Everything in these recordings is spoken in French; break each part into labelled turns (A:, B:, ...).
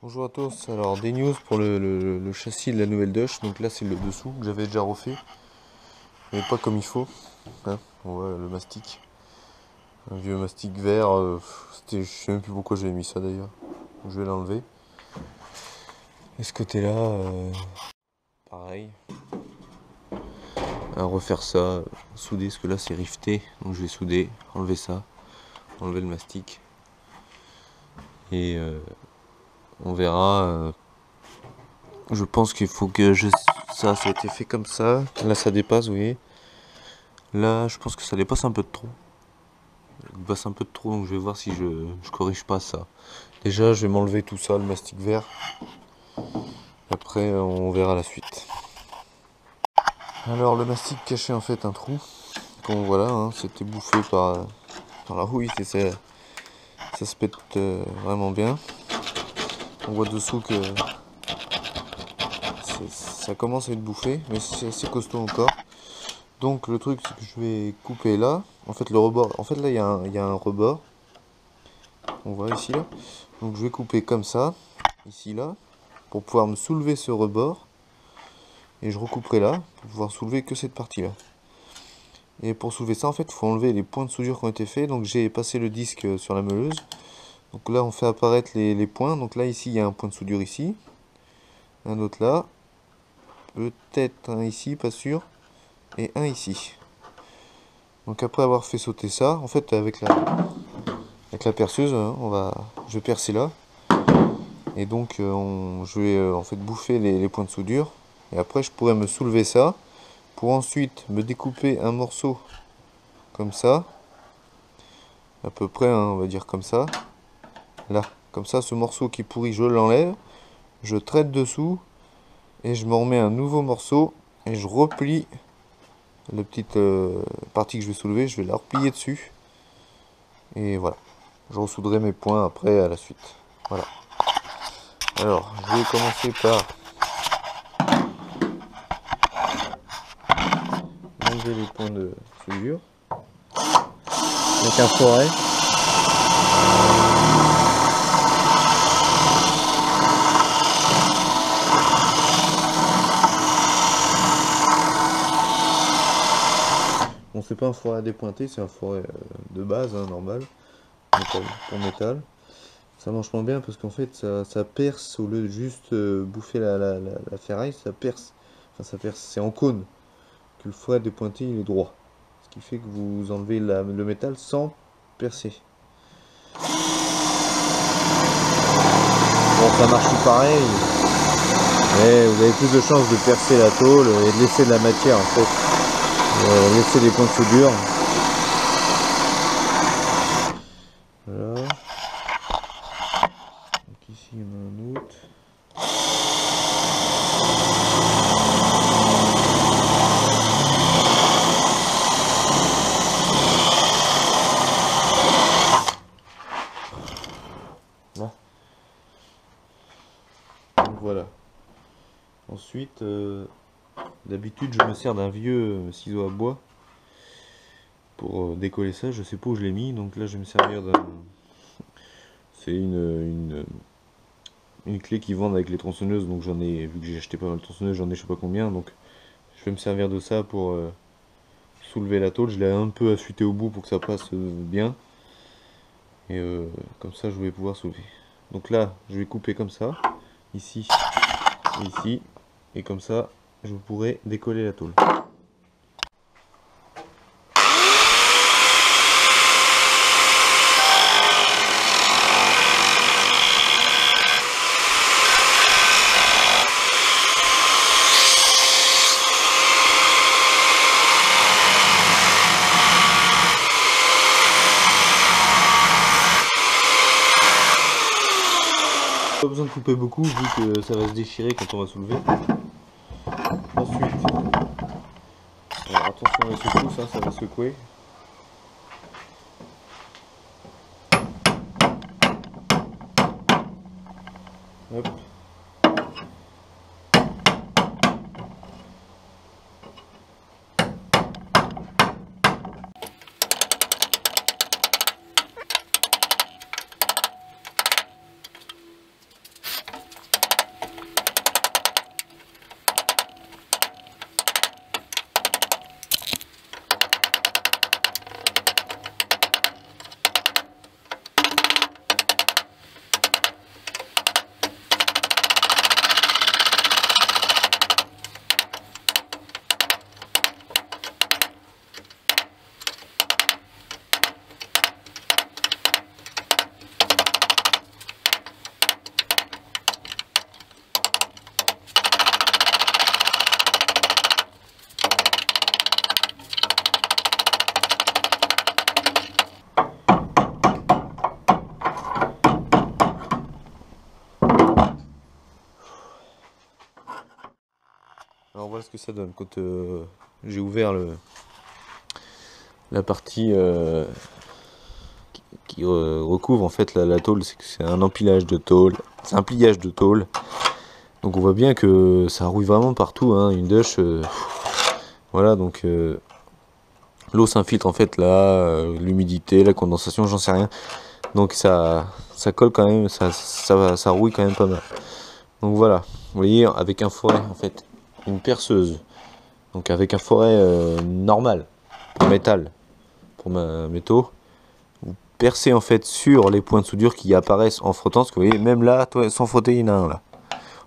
A: Bonjour à tous, alors des news pour le châssis de la nouvelle Dush. Donc là c'est le dessous que j'avais déjà refait, mais pas comme il faut, hein. On voit le mastic, un vieux mastic vert, je sais même plus pourquoi j'avais mis ça d'ailleurs, je vais l'enlever. Et ce côté là, pareil, à refaire ça, souder, parce que là c'est rifté, donc je vais souder, enlever ça, enlever le mastic, et on verra. Je pense qu'il faut que ça a été fait comme ça. Là ça dépasse, vous voyez. Là je pense que ça dépasse un peu de trop. Ça dépasse un peu de trop, donc je vais voir si je corrige pas ça. Déjà je vais m'enlever tout ça, le mastic vert. Après on verra la suite. Alors le mastic cachait en fait un trou. Comme voilà, hein, c'était bouffé par la houille et ça se pète vraiment bien. On voit dessous que ça commence à être bouffé, mais c'est assez costaud encore. Donc le truc c'est que je vais couper là. En fait le rebord, en fait là il y a un rebord. On voit ici là. Donc je vais couper comme ça, ici là, pour pouvoir me soulever ce rebord. Et je recouperai là, pour pouvoir soulever que cette partie là. Et pour soulever ça en fait il faut enlever les points de soudure qui ont été faits. Donc j'ai passé le disque sur la meuleuse. Donc là on fait apparaître les points. Donc là ici il y a un point de soudure ici. Un autre là. Peut-être un ici, pas sûr. Et un ici. Donc après avoir fait sauter ça, en fait avec la perceuse, hein, je vais percer là. Et donc je vais en fait bouffer les points de soudure. Et après je pourrais me soulever ça. Pour ensuite me découper un morceau comme ça. À peu près, hein, on va dire comme ça. Là, comme ça, ce morceau qui est pourri, je l'enlève. Je traite dessous. Et je me remets un nouveau morceau. Et je replie la petite partie que je vais soulever. Je vais la replier dessus. Et voilà. Je ressouderai mes points après à la suite. Voilà. Alors, je vais commencer par enlever les points de soudure avec un forêt. Bon, c'est pas un forêt à dépointer, c'est un forêt de base, hein, normal, métal, pour métal. Ça marche moins bien parce qu'en fait ça perce au lieu de juste bouffer la ferraille, ça perce. Enfin ça perce, c'est en cône que le forêt dépointé il est droit. Ce qui fait que vous enlevez le métal sans percer. Bon, ça marche tout pareil, mais vous avez plus de chances de percer la tôle et de laisser de la matière en fait. Laisser des points de soudure. Voilà. Donc ici il y en a un autre. Là. Donc voilà. Ensuite, d'habitude je me sers d'un vieux ciseau à bois pour décoller ça. Je sais pas où je l'ai mis, donc là je vais me servir d'un... C'est une clé qu'ils vendent avec les tronçonneuses, donc j'en ai, vu que j'ai acheté pas mal de tronçonneuses, j'en ai je sais pas combien, donc je vais me servir de ça pour soulever la tôle. Je l'ai un peu affûté au bout pour que ça passe bien, et comme ça je vais pouvoir soulever. Donc là je vais couper comme ça, ici et ici, et comme ça je pourrai décoller la tôle. Pas besoin de couper beaucoup vu que ça va se déchirer quand on va soulever. Ensuite, alors attention à la secousse, hein, ça va secouer. Hop. Alors voilà ce que ça donne quand j'ai ouvert la partie qui recouvre en fait la tôle. C'est un empilage de tôle, c'est un pliage de tôle. Donc on voit bien que ça rouille vraiment partout, hein, une douche. Voilà, donc l'eau s'infiltre en fait là, l'humidité, la condensation, j'en sais rien. Donc ça colle quand même, ça rouille quand même pas mal. Donc voilà, vous voyez, avec un foret en fait, une perceuse. Donc avec un foret normal, en métal, pour ma métaux, vous percez en fait sur les points de soudure qui apparaissent en frottant. Parce que vous voyez, même là, sans frotter, il y en a un là.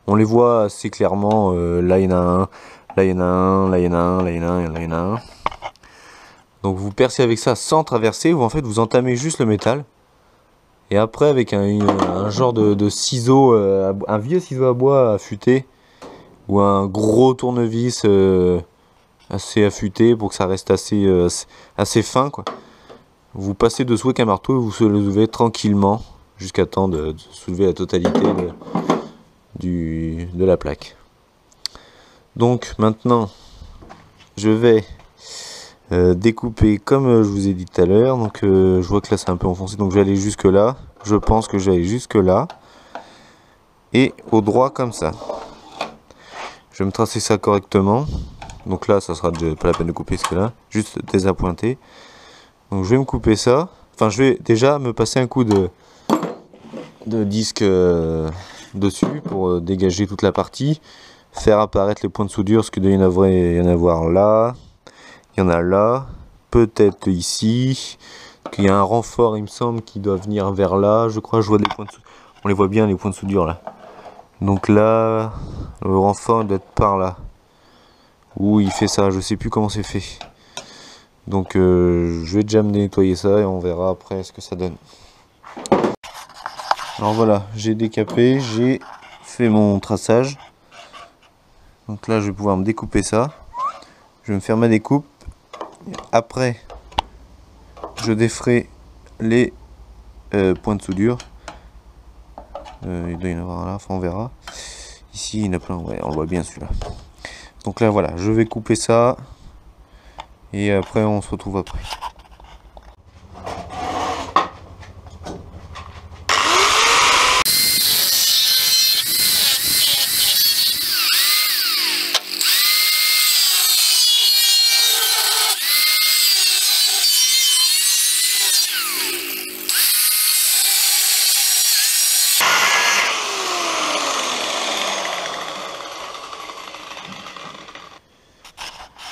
A: On les voit assez clairement, là il y en a un, là il y en a un, là il y en a un, là il y en a un, là il y en a un. Donc vous percez avec ça sans traverser, ou en fait vous entamez juste le métal. Et après avec un genre de ciseau, un vieux ciseau à bois affûté, ou un gros tournevis assez affûté pour que ça reste assez fin quoi. Vous passez dessous avec un marteau et vous soulevez tranquillement jusqu'à temps de soulever la totalité de la plaque. Donc maintenant je vais découper comme je vous ai dit tout à l'heure. Donc je vois que là c'est un peu enfoncé, donc je vais aller jusque là. Je pense que je vais aller jusque là et au droit comme ça. Je vais me tracer ça correctement. Donc là ça sera pas la peine de couper ce que là, juste désappointer. Donc je vais me couper ça. Enfin je vais déjà me passer un coup de disque dessus pour dégager toute la partie, faire apparaître les points de soudure, ce que il y en avoir là, il y en a là, peut-être ici, qu'il y a un renfort il me semble qui doit venir vers là, je crois, je vois des points de soudure, on les voit bien les points de soudure là. Donc là, le renfort doit être par là, où il fait ça, je sais plus comment c'est fait. Donc je vais déjà me nettoyer ça et on verra après ce que ça donne. Alors voilà, j'ai décapé, j'ai fait mon traçage. Donc là je vais pouvoir me découper ça. Je vais me faire ma découpe. Après je déferai les points de soudure. Il doit y en avoir là, enfin on verra. Ici il y en a plein, ouais, on le voit bien celui-là. Donc là voilà, je vais couper ça. Et après on se retrouve après.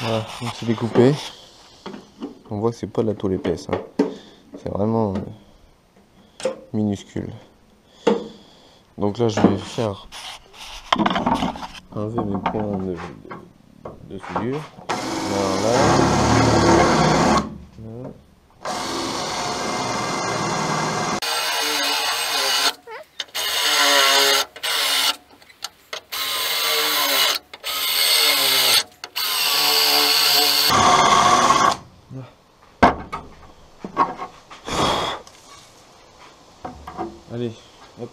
A: Voilà, donc c'est découpé. On voit que c'est pas de la tôle épaisse, hein. C'est vraiment minuscule. Donc là je vais faire enlever mes points de soudure. Voilà. Allez, hop.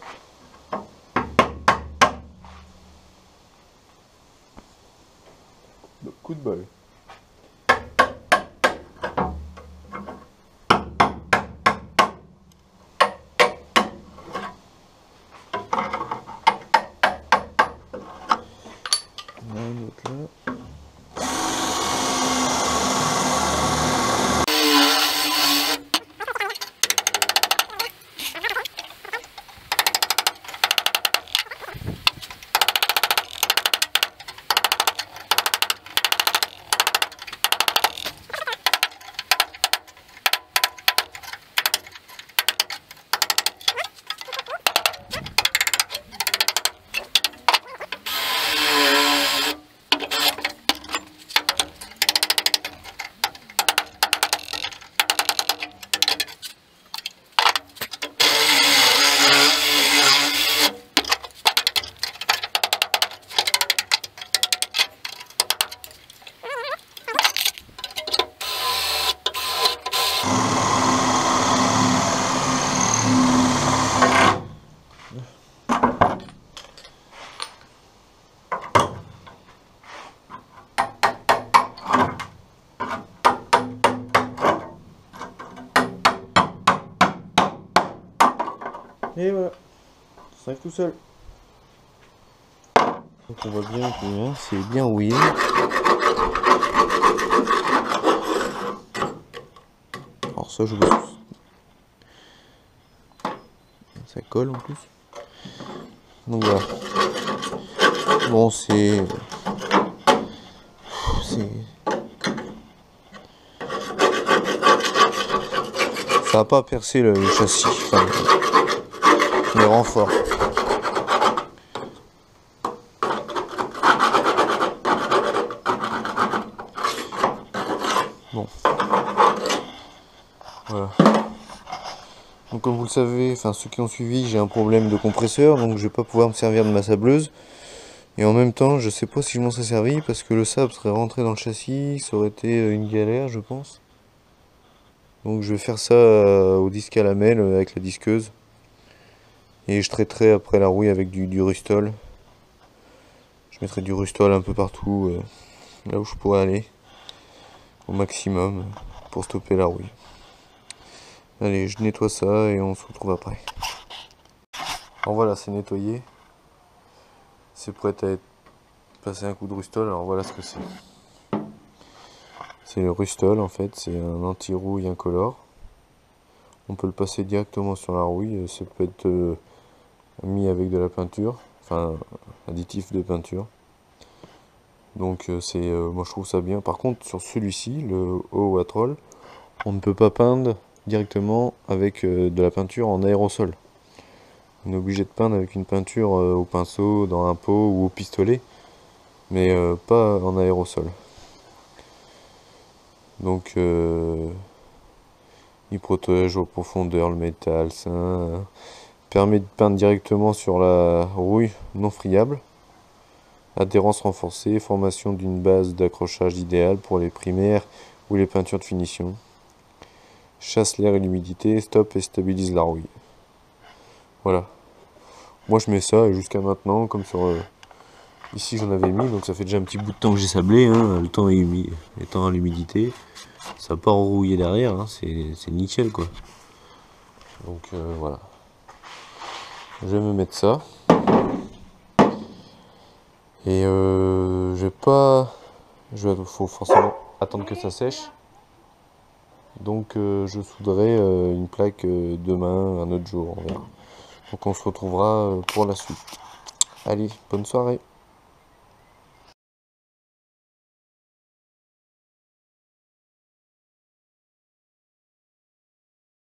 A: Coup de bol. Un autre là. Et voilà, ça arrive tout seul. Donc on voit bien que c'est bien rouillé. Alors ça, ça colle en plus. Donc voilà. Bon, ça va pas percer le châssis, enfin, les renforts. Bon. Voilà. Donc comme vous le savez, enfin ceux qui ont suivi, j'ai un problème de compresseur, donc je vais pas pouvoir me servir de ma sableuse. Et en même temps, je sais pas si je m'en serais servi parce que le sable serait rentré dans le châssis, ça aurait été une galère, je pense. Donc je vais faire ça au disque à lamelle avec la disqueuse. Et je traiterai après la rouille avec du Rustol. Je mettrai du Rustol un peu partout, là où je pourrais aller, au maximum, pour stopper la rouille. Allez, je nettoie ça et on se retrouve après. Alors voilà, c'est nettoyé. C'est prêt à être passé un coup de Rustol. Alors voilà ce que c'est. C'est le Rustol en fait, c'est un anti-rouille incolore. On peut le passer directement sur la rouille. Ça peut être mis avec de la peinture, enfin additif de peinture. Donc moi je trouve ça bien. Par contre sur celui-ci, le O-Watrol, on ne peut pas peindre directement avec de la peinture en aérosol. On est obligé de peindre avec une peinture au pinceau, dans un pot ou au pistolet, mais pas en aérosol. Donc il protège aux profondeurs le métal sain, permet de peindre directement sur la rouille non friable. Adhérence renforcée, formation d'une base d'accrochage idéale pour les primaires ou les peintures de finition. Chasse l'air et l'humidité, stoppe et stabilise la rouille. Voilà. Moi je mets ça et jusqu'à maintenant, comme sur ici j'en avais mis, donc ça fait déjà un petit bout de temps que j'ai sablé, hein, le temps est humide, étant à l'humidité, ça n'a pas rouillé derrière, hein, c'est nickel quoi. Donc voilà. Je vais me mettre ça. Et faut forcément attendre que ça sèche. Donc je souderai une plaque demain, un autre jour, on verra. Donc on se retrouvera pour la suite. Allez, bonne soirée.